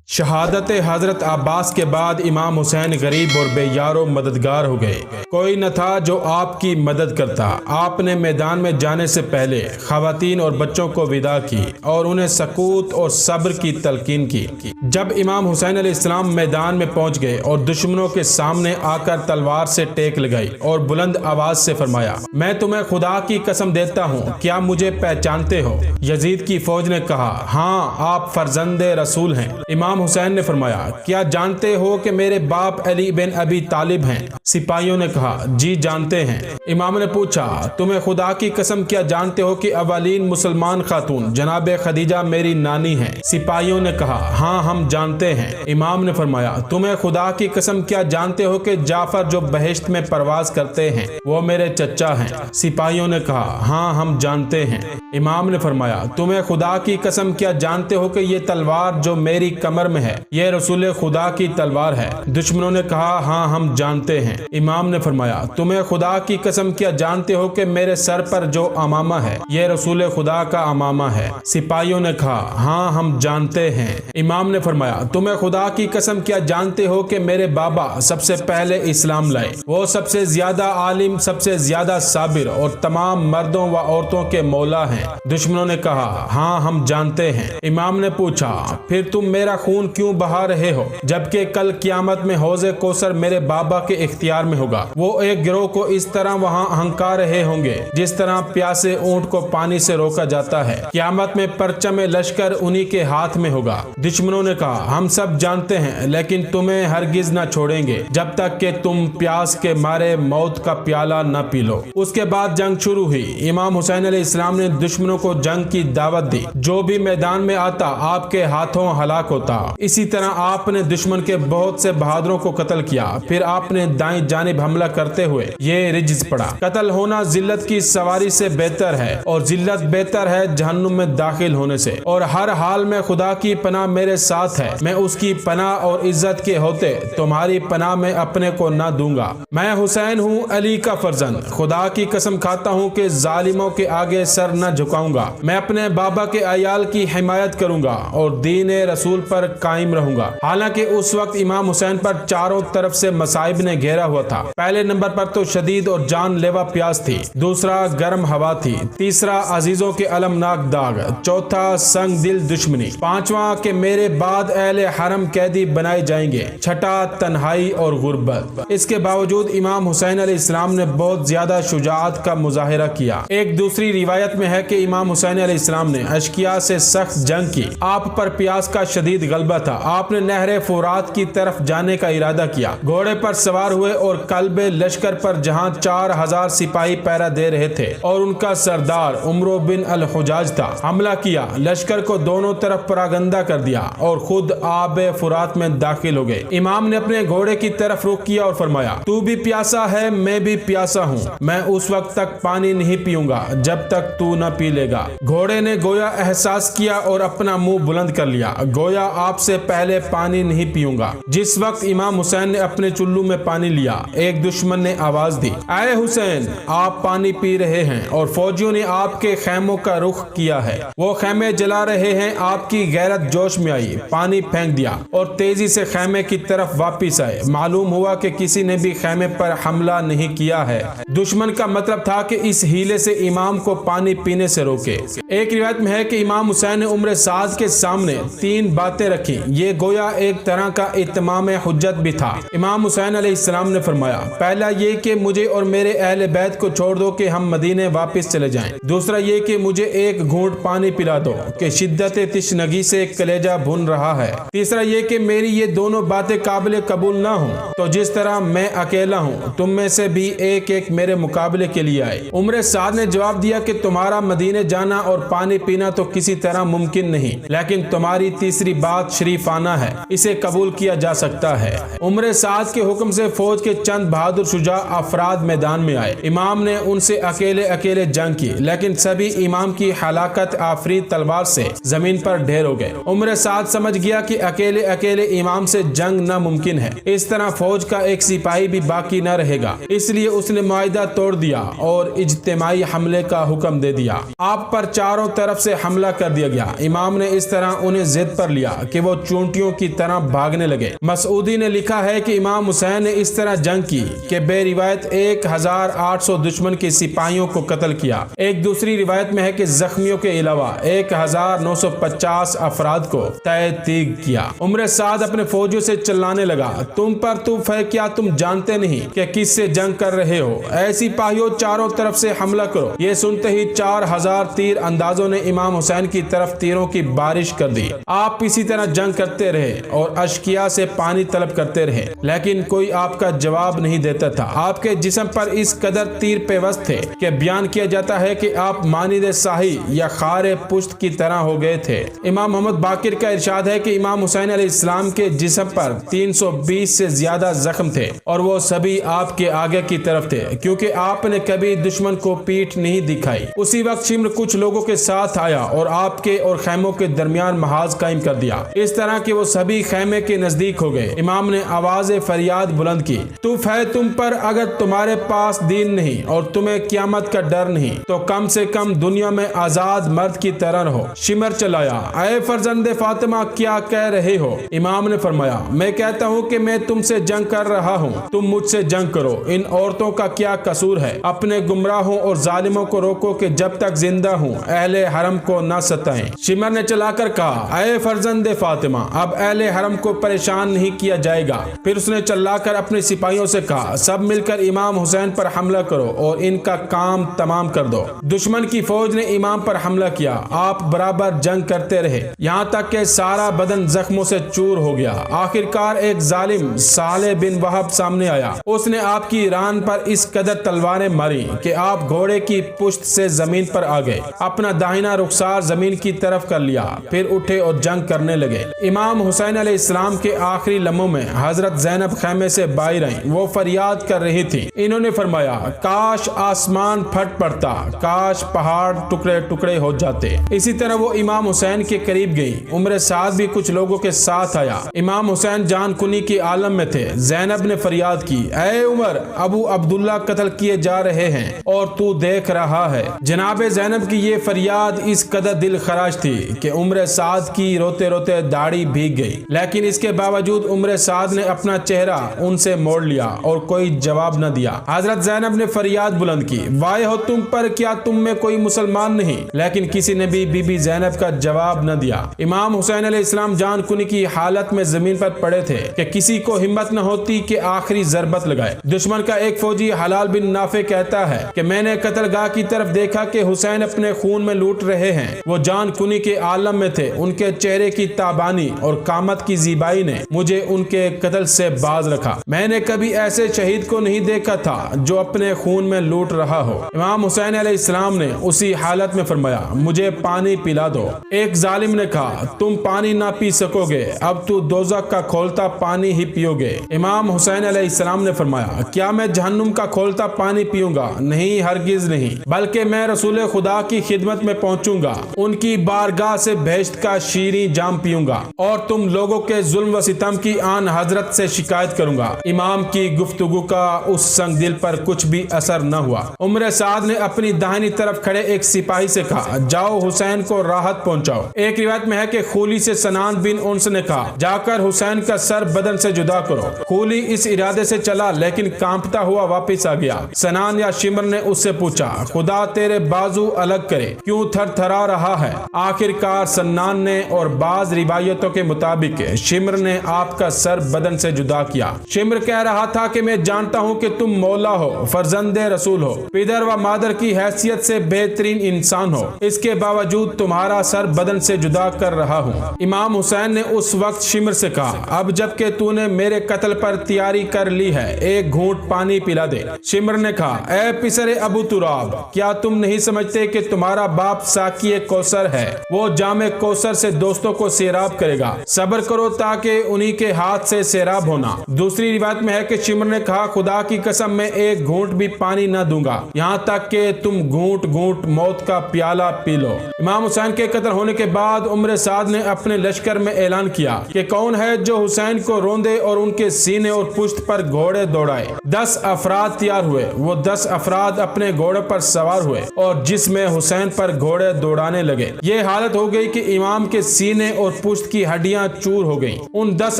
شہادت حضرت عباس کے بعد امام حسین غریب اور بے یار و مددگار ہو گئے۔ کوئی نہ تھا جو آپ کی مدد کرتا۔ آپ نے میدان میں جانے سے پہلے خواتین اور بچوں کو وداع کی اور انہیں سکوت اور صبر کی تلقین کی۔ جب امام حسین علیہ السلام میدان میں پہنچ گئے اور دشمنوں کے سامنے آ کر تلوار سے ٹیک لگائی اور بلند آواز سے فرمایا، میں تمہیں خدا کی قسم دیتا ہوں، کیا مجھے پہچانتے ہو؟ یزید کی فوج نے کہا، ہاں، آپ فرزند رسول ہیں۔ امام حسین نے فرمایا، کیا جانتے ہو کہ میرے باپ علی بن ابی طالب ہیں؟ سپاہیوں نے کہا، جی جانتے ہیں۔ امام نے پوچھا، تمہیں خدا کی قسم کیا جانتے ہو کہ اولین مسلمان خاتون جناب خدیجہ میری نانی ہیں؟ سپاہیوں نے کہا، ہاں ہم جانتے ہیں۔ امام نے فرمایا، تمہیں خدا کی قسم کیا جانتے ہو کہ جعفر جو بہشت میں پرواز کرتے ہیں وہ میرے چچا ہیں؟ سپاہیوں نے کہا، ہاں ہم جانتے ہیں۔ امام نے فرمایا، تمہیں خدا کی قسم کیا جانتے ہو کہ یہ تلوار جو میری کمر میں ہے یہ رسول خدا کی تلوار ہے؟ دشمنوں نے کہا، ہاں ہم جانتے ہیں۔ امام نے فرمایا، تمہیں خدا کی قسم کیا جانتے ہو کہ میرے سر پر جو امامہ ہے یہ رسول خدا کا امامہ ہے؟ سپاہیوں نے کہا، ہاں ہم جانتے ہیں۔ امام نے فرمایا، تمہیں خدا کی قسم کیا جانتے ہو کہ میرے بابا سب سے پہلے اسلام لائے؟ وہ سب سے زیادہ عالم، سب سے زیادہ صابر اور تمام مردوں و عورتوں کے مولا ہیں؟ دشمنوں نے کہا، ہاں ہم جانتے ہیں۔ امام نے پوچھا، پھر تم میرا خون کیوں بہا رہے ہو جبکہ کل قیامت میں حوض کوثر میرے بابا کے اختیار میں ہوگا؟ وہ ایک گروہ کو اس طرح وہاں ہنکا رہے ہوں گے جس طرح پیاسے اونٹ کو پانی سے روکا جاتا ہے۔ قیامت میں پرچم لشکر انہی کے ہاتھ میں ہوگا۔ دشمنوں نے کہا، ہم سب جانتے ہیں، لیکن تمہیں ہرگز نہ چھوڑیں گے جب تک کہ تم پیاس کے مارے موت کا پیالہ نہ پی لو۔ اس کے بعد جنگ شروع ہوئی۔ امام حسین علیہ السلام نے دشمنوں کو جنگ کی دعوت دی، جو بھی میدان میں آتا آپ کے ہاتھوں ہلاک ہوتا۔ اسی طرح آپ نے دشمن کے بہت سے بہادروں کو قتل کیا۔ پھر آپ نے دائیں جانب حملہ کرتے ہوئے یہ رجز پڑھا، قتل ہونا ذلت کی سواری سے بہتر ہے اور ذلت بہتر ہے جہنم میں داخل ہونے سے، اور ہر حال میں خدا کی پناہ میرے ساتھ ہے، میں اس کی پناہ اور عزت کے ہوتے تمہاری پناہ میں اپنے کو نہ دوں گا۔ میں حسین ہوں، علی کا فرزند، خدا کی قسم کھاتا ہوں کہ ظالموں کے آگے سر نہ جھکاؤں گا۔ میں اپنے بابا کے عیال کی حمایت کروں گا اور دین رسول پر قائم رہوں گا۔ حالانکہ اس وقت امام حسین پر چاروں طرف سے مصائب نے گھیرا ہوا تھا۔ پہلے نمبر پر تو شدید اور جان لیوا پیاس تھی، دوسرا گرم ہوا تھی، تیسرا عزیزوں کے المناک داغ، چوتھا سنگ دل دشمنی، پانچواں کہ میرے بعد اہل حرم قیدی بنائے جائیں گے، چھٹا تنہائی اور غربت۔ اس کے باوجود امام حسین علیہ السلام نے بہت زیادہ شجاعت کا مظاہرہ کیا۔ ایک دوسری روایت میں ہے کہ امام حسین علیہ السلام نے اشقیاء سے سخت جنگ کی۔ آپ پر پیاس کا شدید غلبہ تھا۔ آپ نے نہر فرات کی طرف جانے کا ارادہ کیا، گھوڑے پر سوار ہوئے اور قلب لشکر پر جہاں 4000 سپاہی پہرا دے رہے تھے اور ان کا سردار عمرو بن الحجاج تھا، حملہ کیا، لشکر کو دونوں طرف پراگندہ کر دیا اور خود آب فرات میں داخل ہو گئے۔ امام نے اپنے گھوڑے کی طرف رخ کیا اور فرمایا، تو بھی پیاسا ہے، میں بھی پیاسا ہوں، میں اس وقت تک پانی نہیں پیوں گا جب تک تو نہ پی لے گا۔ گھوڑے نے گویا احساس کیا اور اپنا منہ بلند کر لیا، گویا آپ سے پہلے پانی نہیں پیوں گا۔ جس وقت امام حسین نے اپنے چلو میں پانی لیا، ایک دشمن نے آواز دی، اے حسین، آپ پانی پی رہے ہیں اور فوجیوں نے آپ کے خیموں کا رخ کیا ہے، وہ خیمے جلا رہے ہیں۔ آپ کی غیرت جوش میں آئی، پانی پھینک دیا اور تیزی سے خیمے کی طرف واپس آئے۔ معلوم ہوا کہ کسی نے بھی خیمے پر حملہ نہیں کیا ہے۔ دشمن کا مطلب تھا کہ اس ہیلے سے امام کو پانی پینے سے روکے۔ ایک روایت میں ہے کہ امام حسین نے عمر ساز کے سامنے 3 باتیں رکھی، یہ گویا ایک طرح کا اتمام حجت بھی تھا۔ امام حسین علیہ السلام نے فرمایا، پہلا یہ کہ مجھے اور میرے اہل بیت کو چھوڑ دو کہ ہم مدینے واپس چلے جائیں، دوسرا یہ کہ مجھے ایک گھونٹ پانی پلا دو کہ شدت تشنگی سے کلیجہ بھن رہا ہے، تیسرا یہ کہ میری یہ دونوں باتیں قابل قبول نہ ہوں تو جس طرح میں اکیلا ہوں تم میں سے بھی ایک ایک میرے مقابلے کے لیے آئے۔ عمر سعد نے جواب دیا کہ تمہارا مدینے جانا اور پانی پینا تو کسی طرح ممکن نہیں، لیکن تمہاری تیسری بات شریفانہ ہے، اسے قبول کیا جا سکتا ہے۔ عمر سعد کے حکم سے فوج کے چند بہادر شجاع افراد میدان میں آئے۔ امام نے ان سے اکیلے جنگ کی، لیکن سبھی امام کی ہلاکت آفری تلوار سے زمین پر ڈھیر ہو گئے۔ عمر سعد سمجھ گیا کہ اکیلے امام سے جنگ ناممکن ہے، اس طرح فوج کا ایک سپاہی بھی باقی نہ رہے گا، اس لیے اس نے معاہدہ توڑ دیا اور اجتماعی حملے کا حکم دے دیا۔ آپ پر چاروں طرف سے حملہ کر دیا گیا۔ امام نے اس طرح انہیں ضد پر لیا کہ کہ وہ چونٹیوں کی طرح بھاگنے لگے۔ مسعودی نے لکھا ہے کہ امام حسین نے اس طرح جنگ کی کہ بے روایت 1800 دشمن کے سپاہیوں کو قتل کیا۔ ایک دوسری روایت میں ہے کہ زخمیوں کے علاوہ 1950 افراد کو تہہ تیغ کیا۔ عمر سعد اپنے فوجیوں سے چلانے لگا، تم پر توف ہے، کیا تم جانتے نہیں کہ کس سے جنگ کر رہے ہو؟ اے سپاہیوں، چاروں طرف سے حملہ کرو۔ یہ سنتے ہی 4000 تیر اندازوں نے امام حسین کی طرف تیروں کی بارش کر دی۔ آپ اسی طرح جنگ کرتے رہے اور اشکیا سے پانی طلب کرتے رہے، لیکن کوئی آپ کا جواب نہیں دیتا تھا۔ آپ کے جسم پر اس قدر تیر پیوست تھے کہ بیان کیا جاتا ہے کہ آپ مانند ساہی یا خار پشت کی طرح ہو گئے تھے۔ امام محمد باقر کا ارشاد ہے کہ امام حسین علیہ السلام کے جسم پر 320 سے زیادہ زخم تھے اور وہ سبھی آپ کے آگے کی طرف تھے، کیونکہ آپ نے کبھی دشمن کو پیٹھ نہیں دکھائی۔ اسی وقت شمر کچھ لوگوں کے ساتھ آیا اور آپ کے اور خیموں کے درمیان محاذ قائم کر دیا، اس طرح کہ وہ سبھی خیمے کے نزدیک ہو گئے۔ امام نے آواز فریاد بلند کی، توف ہے تم پر، اگر تمہارے پاس دین نہیں اور تمہیں قیامت کا ڈر نہیں تو کم سے کم دنیا میں آزاد مرد کی طرح رہو۔ شمر چلایا، اے فرزند فاطمہ، کیا کہہ رہے ہو؟ امام نے فرمایا، میں کہتا ہوں کہ میں تم سے جنگ کر رہا ہوں، تم مجھ سے جنگ کرو۔ ان عورتوں کا کیا قصور ہے؟ اپنے گمراہوں اور ظالموں کو روکو کہ جب تک زندہ ہوں اہل حرم کو نہ ستائیں۔ شمر نے چلا کر کہا، اے فرزند فاطمہ، اب اہل حرم کو پریشان نہیں کیا جائے گا۔ پھر اس نے چلا کر اپنے سپاہیوں سے کہا، سب مل کر امام حسین پر حملہ کرو اور ان کا کام تمام کر دو۔ دشمن کی فوج نے امام پر حملہ کیا، آپ برابر جنگ کرتے رہے یہاں تک کہ سارا بدن زخموں سے چور ہو گیا۔ آخرکار ایک ظالم صالح بن وہب سامنے آیا، اس نے آپ کی ران پر اس قدر تلواریں ماری کہ آپ گھوڑے کی پشت سے زمین پر آ گئے، اپنا داہنا رخسار زمین کی طرف کر لیا، پھر اٹھے اور جنگ کرنے لگے۔ امام حسین علیہ السلام کے آخری لمحوں میں حضرت زینب خیمے سے باہر آئیں، وہ فریاد کر رہی تھی۔ انہوں نے فرمایا، کاش آسمان پھٹ پڑتا، کاش پہاڑ ٹکڑے ٹکڑے ہو جاتے۔ اسی طرح وہ امام حسین کے قریب گئی۔ عمر سعد بھی کچھ لوگوں کے ساتھ آیا۔ امام حسین جان کنی کے عالم میں تھے۔ زینب نے فریاد کی، اے عمر، ابو عبداللہ قتل کیے جا رہے ہیں اور تو دیکھ رہا ہے۔ جناب زینب کی یہ فریاد اس قدر دل خراش تھی کہ عمر سعد کی روتے روتے داڑھی بھیگ گئی، لیکن اس کے باوجود عمر سعد نے اپنا چہرہ ان سے موڑ لیا اور کوئی جواب نہ دیا۔ حضرت زینب نے فریاد بلند کی، وائے ہو تم پر، کیا تم میں کوئی مسلمان نہیں؟ لیکن کسی نے بھی بی بی زینب کا جواب نہ دیا۔ امام حسین علیہ السلام جان کنی کی حالت میں زمین پر پڑے تھے کہ کسی کو ہمت نہ ہوتی کہ آخری ضربت لگائے۔ دشمن کا ایک فوجی حلال بن نافع کہتا ہے کہ میں نے قتل گاہ کی طرف دیکھا کہ حسین اپنے خون میں لوٹ رہے ہیں، وہ جان کنی کے عالم میں تھے، ان کے چہرے کی تابانی اور قامت کی زیبائی نے مجھے ان کے قتل سے باز رکھا۔ میں نے کبھی ایسے شہید کو نہیں دیکھا تھا جو اپنے خون میں لوٹ رہا ہو۔ امام حسین علیہ السلام نے اسی حالت میں فرمایا، مجھے پانی پلا دو۔ ایک ظالم نے کہا، تم پانی نہ پی سکو گے، اب تو دوزخ کا کھولتا پانی ہی پیو گے۔ امام حسین علیہ السلام نے فرمایا، کیا میں جہنم کا کھولتا پانی پیوں گا؟ نہیں، ہرگز نہیں، بلکہ میں رسول خدا کی خدمت میں پہنچوں گا، ان کی بارگاہ سے بہشت کا شیریں جام پیوں گا اور تم لوگوں کے ظلم و ستم کی آن حضرت سے شکایت کروں گا۔ امام کی گفتگو کا اس سنگ دل پر کچھ بھی اثر نہ ہوا۔ عمر سعد نے اپنی داہنی طرف کھڑے ایک سپاہی سے کہا، جاؤ حسین کو راحت پہنچاؤ۔ ایک روایت میں ہے کہ خولی سے سنان بن انس نے کہا، جا کر حسین کا سر بدن سے جدا کرو۔ خولی اس ارادے سے چلا لیکن کانپتا ہوا واپس آ گیا۔ سنان یا شمر نے اس سے پوچھا، خدا تیرے بازو الگ کرے، کیوں تھر تھرا رہا ہے؟ آخر کار سنان نے اور بعض روایتوں کے مطابق شمر نے آپ کا سر بدن سے جدا کیا۔ شمر کہہ رہا تھا کہ میں جانتا ہوں کہ تم مولا ہو، فرزند رسول ہو، پدر و مادر کی حیثیت سے بہترین انسان ہو، اس کے باوجود تمہارا سر بدن سے جدا کر رہا ہوں۔ امام حسین نے اس وقت شمر سے کہا، اب جب کہ تو نے میرے قتل پر تیاری کر لی ہے، ایک گھونٹ پانی پلا دے۔ شمر نے کہا، اے پسر ابو تراب، کیا تم نہیں سمجھتے کہ تمہارا باپ ساقی کوثر ہے؟ وہ جام کوثر سے دوستوں کو سیراب کرے گا، صبر کرو تاکہ انہی کے ہاتھ سے سیراب ہونا۔ دوسری روایت میں ہے کہ شمر نے کہا، خدا کی قسم میں ایک گھونٹ بھی پانی نہ دوں گا یہاں تک کہ تم گھونٹ گھونٹ موت کا پیالہ پی لو۔ امام حسین کے قتل ہونے کے بعد عمر سعد نے اپنے لشکر میں اعلان کیا کہ کون ہے جو حسین کو روندے اور ان کے سینے اور پشت پر گھوڑے دوڑائے۔ 10 افراد تیار ہوئے، وہ 10 افراد اپنے گھوڑے پر سوار ہوئے اور جس میں حسین پر گھوڑے دوڑانے لگے۔ یہ حالت ہو گئی کہ امام کے سینے اور پشت کی ہڈیاں چور ہو گئیں۔ ان 10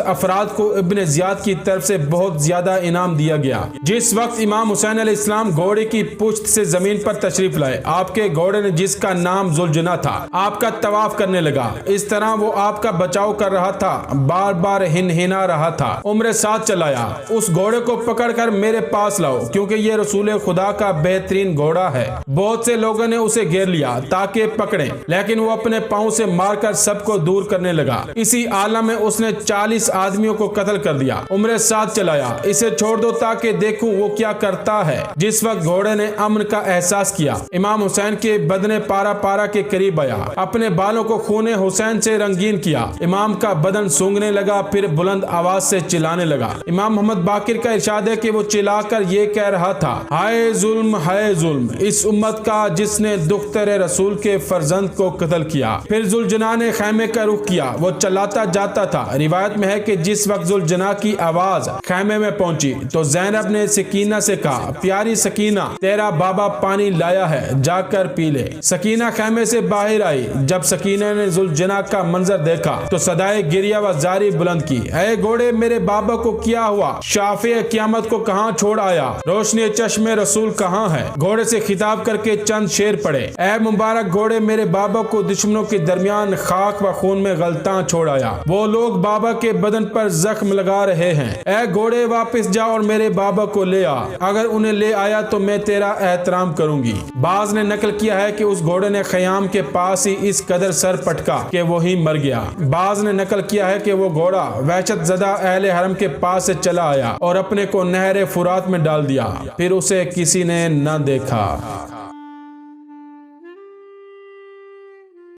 افراد کو ابن زیاد کی طرف سے بہت زیادہ انعام دیا گیا۔ جس وقت امام حسین علیہ السلام گھوڑے کی پشت سے زمین پر تشریف لائے، آپ کے گھوڑے نے جس کا نام ذوالجناح تھا آپ کا طواف کرنے لگا۔ اس طرح وہ آپ کا بچاؤ کر رہا تھا، بار بار ہنہنا رہا تھا۔ عمر ساتھ چلایا، اس گھوڑے کو پکڑ کر میرے پاس لاؤ کیونکہ یہ رسول خدا کا بہترین گھوڑا ہے۔ بہت سے لوگوں نے اسے گھیر لیا تاکہ پکڑیں، لیکن وہ اپنے پاؤں سے مار کر سب کو دور کرنے لگا۔ اسی عالم میں اس نے 40 آدمیوں کو قتل کر دیا۔ عمر ساتھ چلایا، اسے چھوڑ دو تاکہ دیکھوں وہ کیا کرتا ہے۔ جس وقت گھوڑے نے امن کا احساس کیا، امام حسین کے بدن پارا پارا کے قریب آیا، اپنے بالوں کو خون حسین سے رنگین کیا۔ امام کا بدن سونگنے لگا، پھر بلند آواز سے چلانے لگا۔ امام محمد باقر کا ارشاد ہے کہ وہ چلا کر یہ کہہ رہا تھا، ہائے ظلم اس امت کا جس نے دختر رسول کے فرزند کو قتل کیا۔ پھر ذوالجناح نے خیمے کا رخ کیا، وہ چلاتا جاتا تھا۔ روایت میں ہے کہ جس وقت ذوالجناح کی آواز خیمے میں پہنچی تو زینب نے سکینہ سے کہا، پیاری سکینہ، تیرا بابا پانی لایا ہے، جا کر پی لے۔ سکینہ خیمے سے باہر آئی۔ جب سکینہ نے ذوالجناح کا منظر دیکھا تو صدائے گریہ و زاری بلند کی، اے گھوڑے، میرے بابا کو کیا ہوا؟ شافع قیامت کو کہاں چھوڑ آیا؟ روشنی چشم رسول کہاں ہے؟ گھوڑے سے خطاب کر کے چند شعر پڑے، اے مبارک گھوڑے، میرے بابا کو دشمنوں کے درمیان خاک و خون میں غلطاں چھوڑ آیا۔ وہ لوگ بابا کے بدن پر زخم لگا رہے ہیں، اے گھوڑے واپس جا اور میرے بابا کو لے آ، اگر انہیں لے آیا تو میں تیرا احترام کروں گی۔ بعض نے نقل کیا ہے کہ اس گھوڑے نے خیام کے پاس ہی اس قدر سر پٹکا کہ وہی مر گیا۔ بعض نے نقل کیا ہے کہ وہ گھوڑا وحشت زدہ اہل حرم کے پاس سے چلا آیا اور اپنے کو نہر فرات میں ڈال دیا، پھر اسے کسی نے نہ دیکھا۔